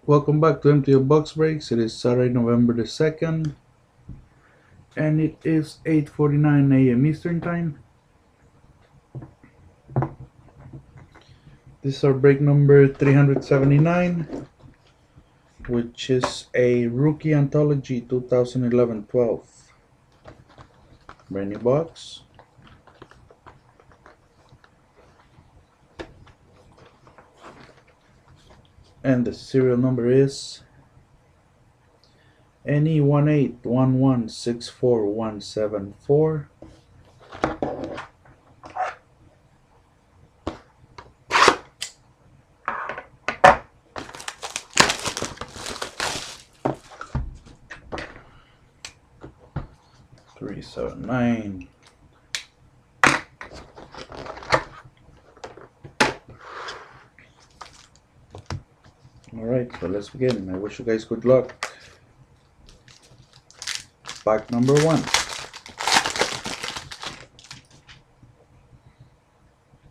Welcome back to MTO Box Breaks. It is Saturday, November the 2nd, and it is 8:49 a.m. Eastern Time. This is our break number 379, which is a Rookie Anthology 2011-12. Brand new box. And the serial number is NE181164174. Three, 7, 9. Alright, so let's begin. I wish you guys good luck. Pack number 1.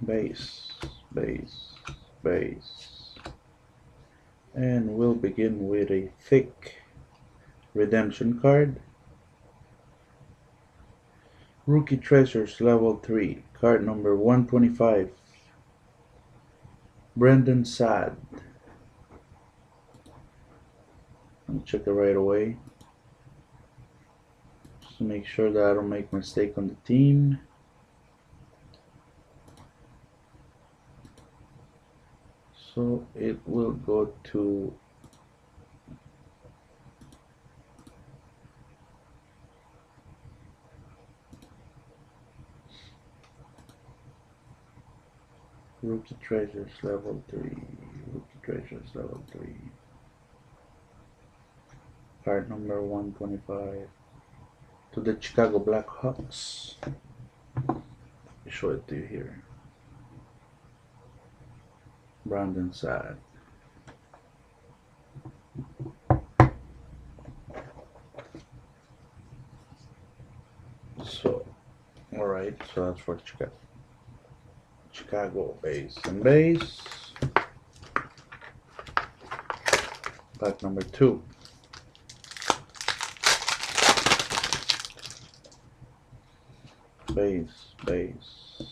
Base, base, base. And we'll begin with a thick redemption card. Rookie Treasures Level 3, card number 125. Brendan Saad. I'll check it right away. Just to make sure that I don't make a mistake on the team. So it will go to Rookie Treasures Level 3. Rookie Treasures Level 3. Card number 125. To the Chicago Blackhawks. I'll show it to you here. Brandon Saad. So, alright, so that's for Chicago base and base. Pack number 2. Base, base.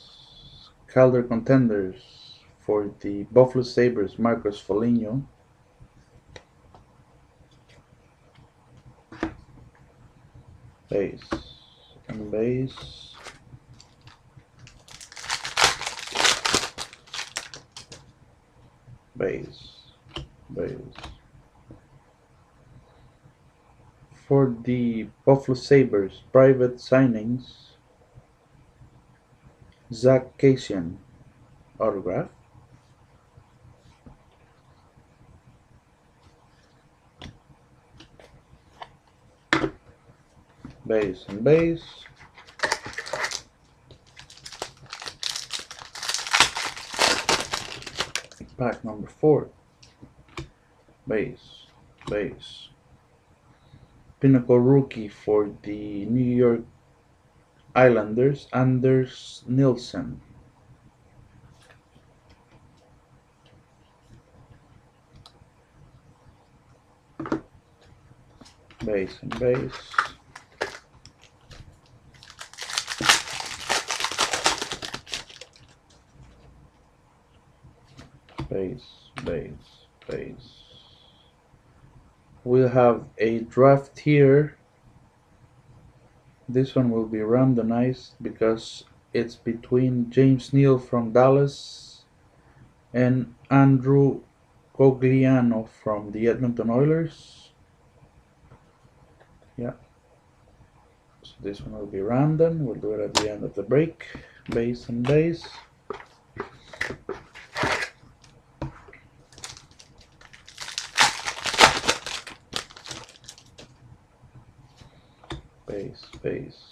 Calder Contenders for the Buffalo Sabres, Marcus Foligno. Base and base. Base, base. For the Buffalo Sabres, private signings. Zach Kasian autograph. Base and base. Pack number 4. Base, base. Pinnacle rookie for the New York Islanders, Anders Nilsson. Base and base. Base, base, base. We'll have a draft here. This one will be randomized because it's between James Neal from Dallas and Andrew Cogliano from the Edmonton Oilers. Yeah. So this one will be random. We'll do it at the end of the break. Base and base. Base, base.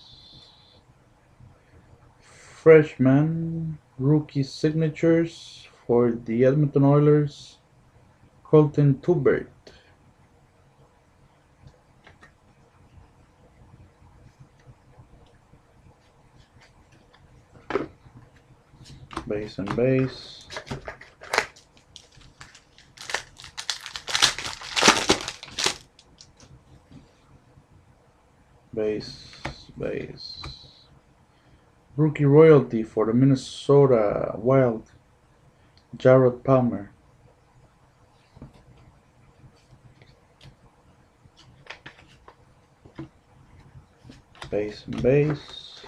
Freshman rookie signatures for the Edmonton Oilers, Colton Tubert. Base and base. base, base. Rookie royalty for the Minnesota Wild, Jarrod Palmer. Base and base.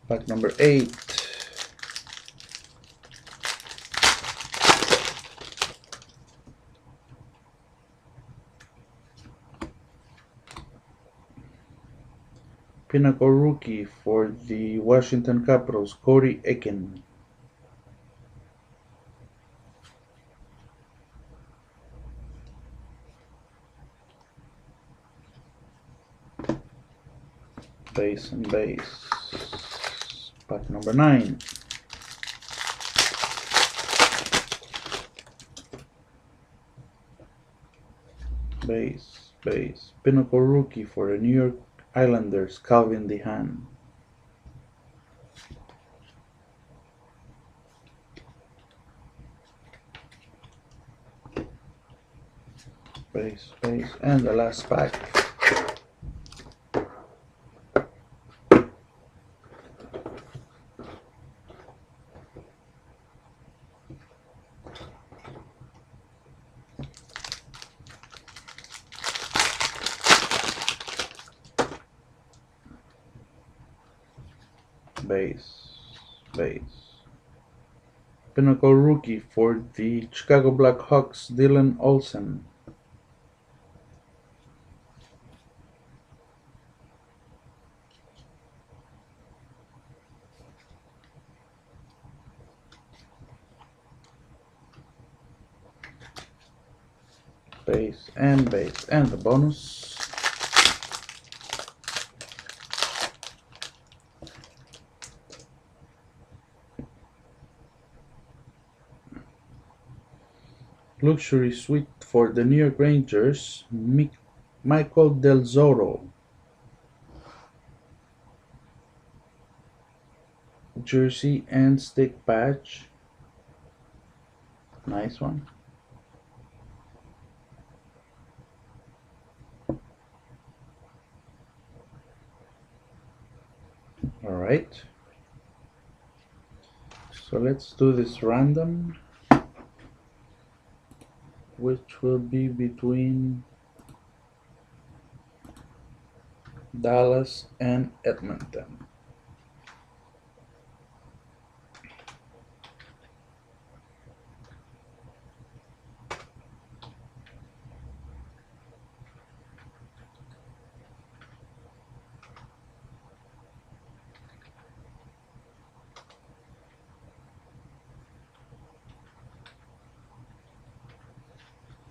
Pack number 8. Pinnacle rookie for the Washington Capitals, Cody Eakin. Base and base. Pack number 9. Base, base. Pinnacle rookie for the New York Islanders, Calvin DeHaan. Base, base. And the last pack. Base, base. Pinnacle rookie for the Chicago Blackhawks, Dylan Olsen. Base and base. And the bonus. Luxury suite for the New York Rangers, Michael Del Zotto. Jersey and stick patch. Nice one. Alright. So let's do this random, which will be between Dallas and Edmonton.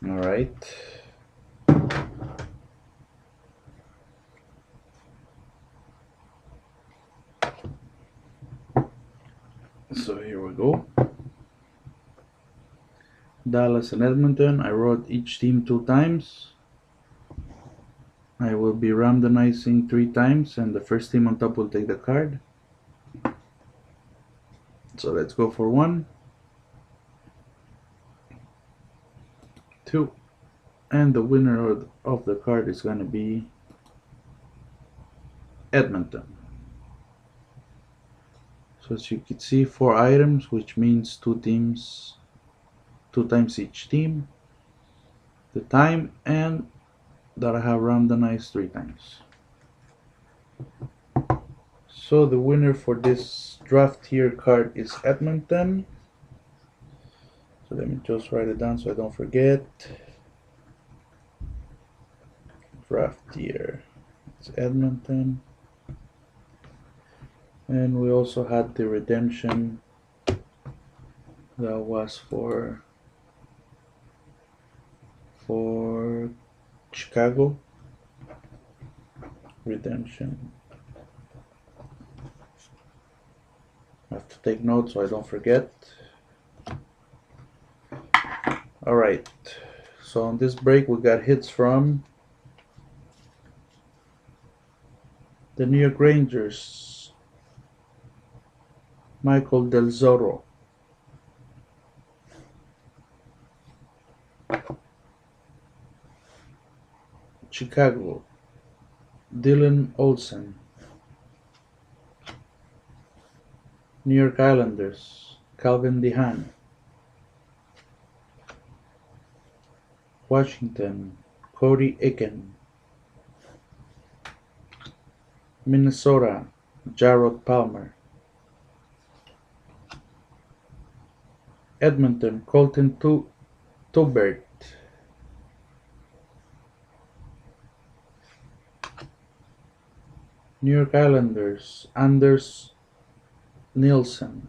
All right. So here we go. Dallas and Edmonton. I wrote each team 2 times. I will be randomizing 3 times, and the first team on top will take the card. So let's go for 1, 2, and the winner of the card is going to be Edmonton. So as you can see, 4 items, which means 2 teams, 2 times each team, the time, and that I have randomized 3 times. So the winner for this draft here card is Edmonton. So let me just write it down so I don't forget. Draft year, it's Edmonton. And we also had the redemption that was for Chicago. Redemption. I have to take notes so I don't forget. Alright, so on this break we got hits from the New York Rangers, Michael Del Zotto. Chicago, Dylan Olsen. New York Islanders, Calvin DeHaan. Washington, Cody Eakin. Minnesota, Jarrod Palmer. Edmonton, Colton Tubert. New York Islanders, Anders Nilsson.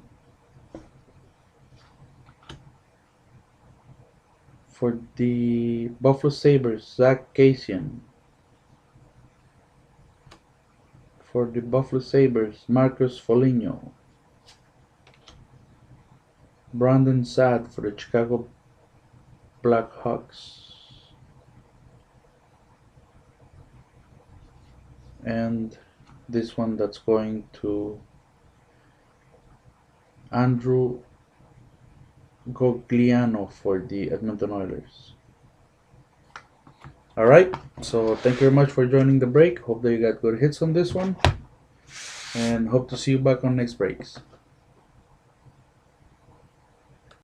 For the Buffalo Sabres, Zach Cassian. For the Buffalo Sabres, Marcus Foligno. Brandon Saad for the Chicago Blackhawks. And this one that's going to Andrew Gogliano for the Edmonton Oilers. Alright, so thank you very much for joining the break. Hope that you got good hits on this one. And hope to see you back on next breaks.